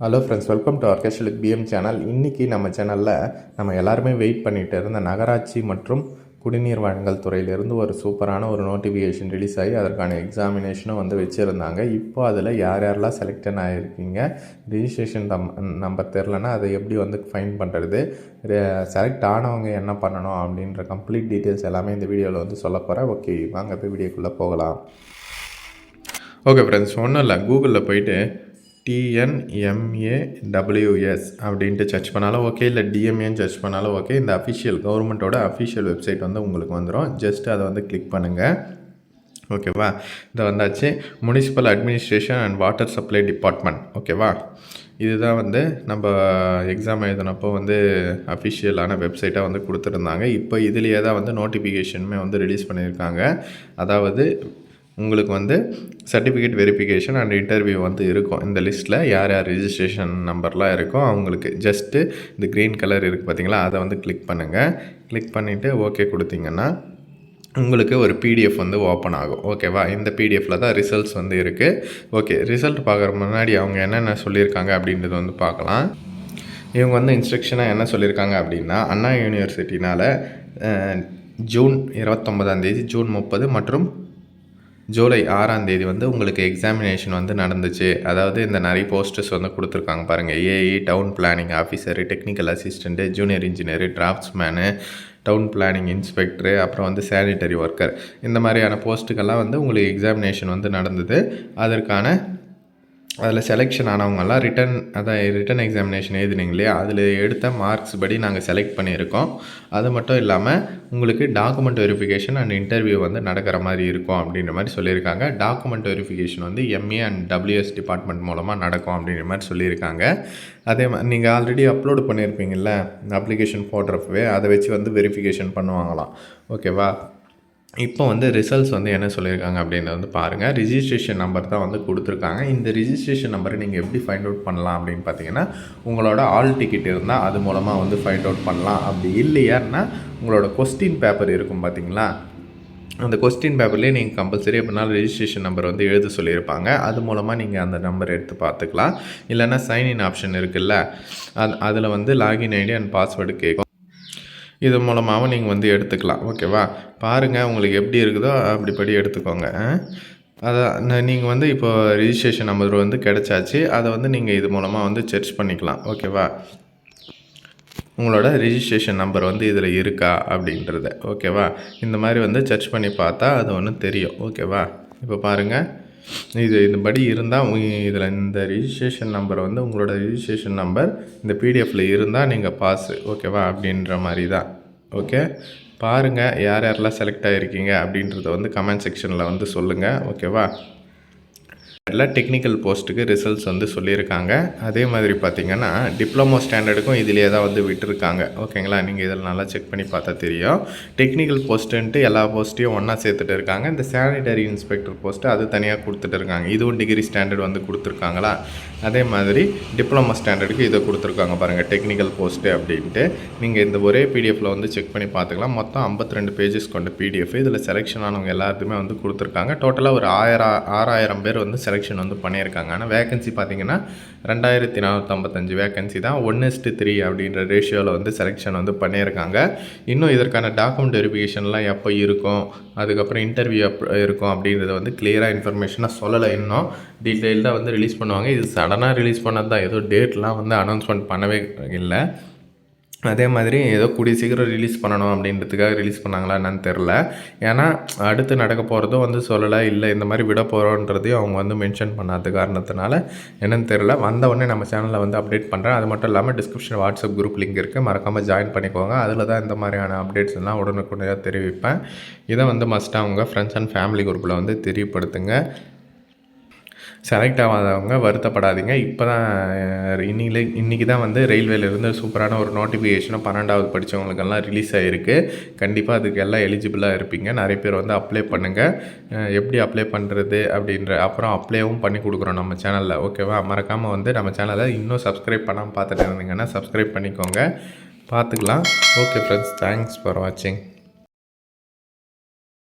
Hello friends, welcome to orchestral PM channel. இன்றைக்கி நம்ம சேனலில் நம்ம எல்லாருமே வெயிட் பண்ணிகிட்டு இருந்த நகராட்சி மற்றும் குடிநீர் வழங்கல் துறையிலேருந்து ஒரு சூப்பரான ஒரு நோட்டிஃபிகேஷன் ரிலீஸ் ஆகி அதற்கான எக்ஸாமினேஷனும் வந்து வச்சுருந்தாங்க. இப்போ அதில் யாரெல்லாம் செலக்டன் ஆகிருக்கீங்க, ரிஜிஸ்ட்ரேஷன் நம்பர் தெரிலனா அதை எப்படி வந்து ஃபைன் பண்ணுறது, செலக்ட் ஆனவங்க என்ன பண்ணணும் அப்படின்ற கம்ப்ளீட் டீட்டெயில்ஸ் எல்லாமே இந்த வீடியோவில் வந்து சொல்ல போகிறேன். ஓகே, வாங்க இப்போ வீடியோக்குள்ளே போகலாம். ஓகே ஃப்ரெண்ட்ஸ், ஒன்றும் இல்லை, கூகுளில் போயிட்டு TNMAWS அப்படின்ட்டு சர்ச் பண்ணாலும் ஓகே, இல்லை டிஎம்ஏன்னு சர்ச் பண்ணாலும் ஓகே. இந்த அஃபிஷியல் கவர்மெண்ட்டோட அஃபிஷியல் வெப்சைட் வந்து உங்களுக்கு வந்துடும். ஜஸ்ட் அதை வந்து கிளிக் பண்ணுங்கள். ஓகேவா, இதை வந்தாச்சு. Municipal administration and water supply department. ஓகேவா, இதுதான் வந்து நம்ம எக்ஸாம் எழுதினப்போ வந்து அஃபிஷியலான வெப்சைட்டாக வந்து கொடுத்துருந்தாங்க. இப்போ இதுலேயே தான் வந்து நோட்டிஃபிகேஷனுமே வந்து ரிலீஸ் பண்ணியிருக்காங்க. அதாவது உங்களுக்கு வந்து சர்டிஃபிகேட் வெரிஃபிகேஷன் அண்ட் இன்டர்வியூ வந்து இருக்கும். இந்த லிஸ்ட்டில் யார் யார் ரிஜிஸ்ட்ரேஷன் நம்பர்லாம் இருக்கோ அவங்களுக்கு ஜஸ்ட்டு இந்த க்ரீன் கலர் இருக்குது பார்த்தீங்களா, அதை வந்து கிளிக் பண்ணுங்கள். கிளிக் பண்ணிவிட்டு ஓகே கொடுத்தீங்கன்னா உங்களுக்கு ஒரு பிடிஎஃப் வந்து ஓப்பன் ஆகும். ஓகேவா, இந்த பிடிஎஃப்பில் தான் ரிசல்ட்ஸ் வந்து இருக்குது. ஓகே, ரிசல்ட் பார்க்குற முன்னாடி அவங்க என்னென்ன சொல்லியிருக்காங்க அப்படின்றது வந்து பார்க்கலாம். இவங்க வந்து இன்ஸ்ட்ரக்ஷனாக என்ன சொல்லியிருக்காங்க அப்படின்னா, அண்ணா யூனிவர்சிட்டினால் ஜூன் 29 ஜூன் 30 மற்றும் ஜூலை 6 வந்து உங்களுக்கு எக்ஸாமினேஷன் வந்து நடந்துச்சு. அதாவது இந்த நிறைய போஸ்டர்ஸ் வந்து கொடுத்துருக்காங்க பாருங்கள். AE, town planning officer, technical assistant, junior engineer, draftsman, town planning inspector, அப்புறம் வந்து சானிட்டரி ஒர்க்கர், இந்த மாதிரியான போஸ்ட்டுக்கெல்லாம் வந்து உங்களுக்கு எக்ஸாமினேஷன் வந்து நடந்தது. அதற்கான அதில் செலெக்ஷன் ஆனவங்கெல்லாம் ரிட்டன் எக்ஸாமினேஷன் எழுதினீங்க இல்லையா, அதில் எடுத்த மார்க்ஸ் படி நாங்கள் செலக்ட் பண்ணியிருக்கோம். அது மட்டும் இல்லாமல் உங்களுக்கு டாக்குமெண்ட் வெரிஃபிகேஷன் அண்ட் இன்டர்வியூ வந்து நடக்கிற மாதிரி இருக்கும் அப்படின்ற மாதிரி சொல்லியிருக்காங்க. டாக்குமெண்ட் வெரிஃபிகேஷன் வந்து எம்ஏ அண்ட் டபிள்யூஎஸ் டிபார்ட்மெண்ட் மூலமாக நடக்கும் அப்படின்ற மாதிரி சொல்லியிருக்காங்க. அதே மாதிரி நீங்கள் ஆல்ரெடி அப்லோடு பண்ணியிருப்பீங்கள்ல அப்ளிகேஷன் போடுறப்பவே, அதை வச்சு வந்து வெரிஃபிகேஷன் பண்ணுவாங்களாம். ஓகேவா, இப்போ வந்து ரிசல்ட்ஸ் வந்து என்ன சொல்லியிருக்காங்க அப்படின்றத வந்து பாருங்கள். ரிஜிஸ்ட்ரேஷன் நம்பர் தான் வந்து கொடுத்துருக்காங்க. இந்த ரிஜிஸ்ட்ரேஷன் நம்பரை நீங்கள் எப்படி ஃபைண்ட் அவுட் பண்ணலாம் அப்படின்னு பார்த்தீங்கன்னா, உங்களோட ஆல் டிக்கெட் இருந்தால் அது மூலமாக வந்து ஃபைண்ட் அவுட் பண்ணலாம். அப்படி இல்லையான்னா உங்களோட கொஸ்டின் பேப்பர் இருக்கும் பார்த்தீங்களா, அந்த கொஸ்டின் பேப்பர்லேயே நீங்கள் கம்பல்சரி அப்படின்னாலும் ரிஜிஸ்ட்ரேஷன் நம்பர் வந்து எழுத சொல்லியிருப்பாங்க. அது மூலமாக நீங்கள் அந்த நம்பர் எடுத்து பார்த்துக்கலாம். இல்லைன்னா சைன்இன் ஆப்ஷன் இருக்குல்ல, அதில் வந்து லாகின் ஐடி அண்ட் பாஸ்வேர்டு கேட்கும். இது மூலமாகவும் நீங்கள் வந்து எடுத்துக்கலாம். ஓகேவா, பாருங்கள் உங்களுக்கு எப்படி இருக்குதோ அப்படிப்படி எடுத்துக்கோங்க. அதான் நீங்கள் வந்து இப்போ ரிஜிஸ்ட்ரேஷன் நம்பர் வந்து கிடச்சாச்சு. அதை வந்து நீங்கள் இது மூலமாக வந்து சர்ச் பண்ணிக்கலாம். ஓகேவா, உங்களோட ரிஜிஸ்ட்ரேஷன் நம்பர் வந்து இதில் இருக்கா அப்படின்றத. ஓகேவா, இந்த மாதிரி வந்து சர்ச் பண்ணி பார்த்தா அது ஒன்று தெரியும். ஓகேவா, இப்போ பாருங்கள், இதுபடி இருந்தால் இதில் இந்த ரிஜிஸ்ட்ரேஷன் நம்பர் வந்து உங்களோட ரிஜிஸ்ட்ரேஷன் நம்பர் இந்த பிடிஎஃப்பில் இருந்தால் நீங்கள் பாஸு. ஓகேவா, அப்படின்ற மாதிரி தான். ஓகே, பாருங்கள் யார் யாரெல்லாம் செலக்ட் ஆகிருக்கீங்க அப்படின்றத வந்து கமெண்ட் செக்ஷனில் வந்து சொல்லுங்கள். ஓகேவா, எல்லாம் டெக்னிக்கல் போஸ்ட்டுக்கு ரிசல்ட்ஸ் வந்து சொல்லியிருக்காங்க. அதே மாதிரி பார்த்திங்கன்னா டிப்ளமோ ஸ்டாண்டர்டுக்கும் இதிலே தான் வந்து விட்டுருக்காங்க. ஓகேங்களா, நீங்கள் இதில் நல்லா செக் பண்ணி பார்த்தா தெரியும். டெக்னிக்கல் போஸ்ட்டுன்ட்டு எல்லா போஸ்ட்டையும் ஒன்றா சேர்த்துட்டு இருக்காங்க. இந்த சானிடரி இன்ஸ்பெக்டர் போஸ்ட்டு அது தனியாக கொடுத்துட்டு இருக்காங்க. இதுவும் டிகிரி ஸ்டாண்டர்ட் வந்து கொடுத்துருக்காங்களா. அதே மாதிரி டிப்ளமோ ஸ்டாண்டர்டுக்கு இதை கொடுத்துருக்காங்க பாருங்கள், டெக்னிக்கல் போஸ்ட்டு அப்படின்ட்டு. நீங்கள் இந்த ஒரே பிடிஎஃப்பில் வந்து செக் பண்ணி பார்த்துக்கலாம். மொத்தம் 52 பேஜஸ் கொண்ட பிடிஎஃப். இதில் செலெக்ஷன் ஆனவங்க எல்லாத்துமே வந்து கொடுத்துருக்காங்க. டோட்டலாக ஒரு 6000 பேர் வந்து செலெக்ஷன் வந்து பண்ணியிருக்காங்க. ஆனால் வேகன்சி பார்த்தீங்கன்னா 2455 வேகன்சி தான். 1:3 அப்படின்ற ரேஷியோவில் வந்து செலெக்ஷன் வந்து பண்ணியிருக்காங்க. இன்னும் இதற்கான டாக்குமெண்ட் வெரிஃபிகேஷன்லாம் எப்போ இருக்கும், அதுக்கப்புறம் இன்டர்வியூ இருக்கும் அப்படின்றத வந்து கிளியராக இன்ஃபர்மேஷனாக சொல்லலை. இன்னும் டீட்டெயில்டாக வந்து ரிலீஸ் பண்ணுவாங்க. இது சடனாக ரிலீஸ் பண்ணது தான், ஏதோ டேட்லாம் வந்து அனௌன்ஸ்மெண்ட் பண்ணவே இல்லை. அதே மாதிரி ஏதோ கூடிய சீக்கிரம் ரிலீஸ் பண்ணணும் அப்படின்றதுக்காக ரிலீஸ் பண்ணாங்களா என்னன்னு தெரில. ஏன்னா அடுத்து நடக்க போகிறதும் வந்து சொல்லலை, இல்லை இந்த மாதிரி விட போகிறோன்றதையும் அவங்க வந்து மென்ஷன் பண்ணாத காரணத்தினால என்னென்னு தெரில. வந்தவுடனே நம்ம சேனலில் வந்து அப்டேட் பண்ணுறேன். அது மட்டும் இல்லாமல் டிஸ்கிரிப்ஷன் வாட்ஸ்அப் குரூப் லிங்க் இருக்குது, மறக்காமல் ஜாயின் பண்ணிக்கோங்க. அதில் தான் இந்த மாதிரியான அப்டேட்ஸ் எல்லாம் உடனுக்குடனே தெரிவிப்பேன். இதை வந்து மஸ்ட்டாக அவங்க ஃப்ரெண்ட்ஸ் அண்ட் ஃபேமிலி குரூப்பில் வந்து தெரியப்படுத்துங்க. செலக்ட் ஆகாதவங்க வருத்தப்படாதீங்க. இப்போ தான் இன்றைக்கி தான் வந்து ரயில்வேலேருந்து சூப்பரான ஒரு நோட்டிஃபிகேஷனும் 12வது படித்தவங்களுக்கெல்லாம் ரிலீஸ் ஆகிருக்கு. கண்டிப்பாக அதுக்கு எல்லாம் எலிஜிபிளாக இருப்பீங்க. நிறைய பேர் வந்து அப்ளை பண்ணுங்கள். எப்படி அப்ளை பண்ணுறது அப்படின்ற அப்புறம் அப்ளைவும் பண்ணி கொடுக்குறோம் நம்ம சேனலில். ஓகேவா, மறக்காமல் வந்து நம்ம சேனலை இன்னும் சப்ஸ்கிரைப் பண்ணாமல் பார்த்துட்டு இருந்தீங்கன்னா சப்ஸ்கிரைப் பண்ணிக்கோங்க. பார்த்துக்கலாம். ஓகே ஃப்ரெண்ட்ஸ், தேங்க்ஸ் ஃபார் வாட்சிங்.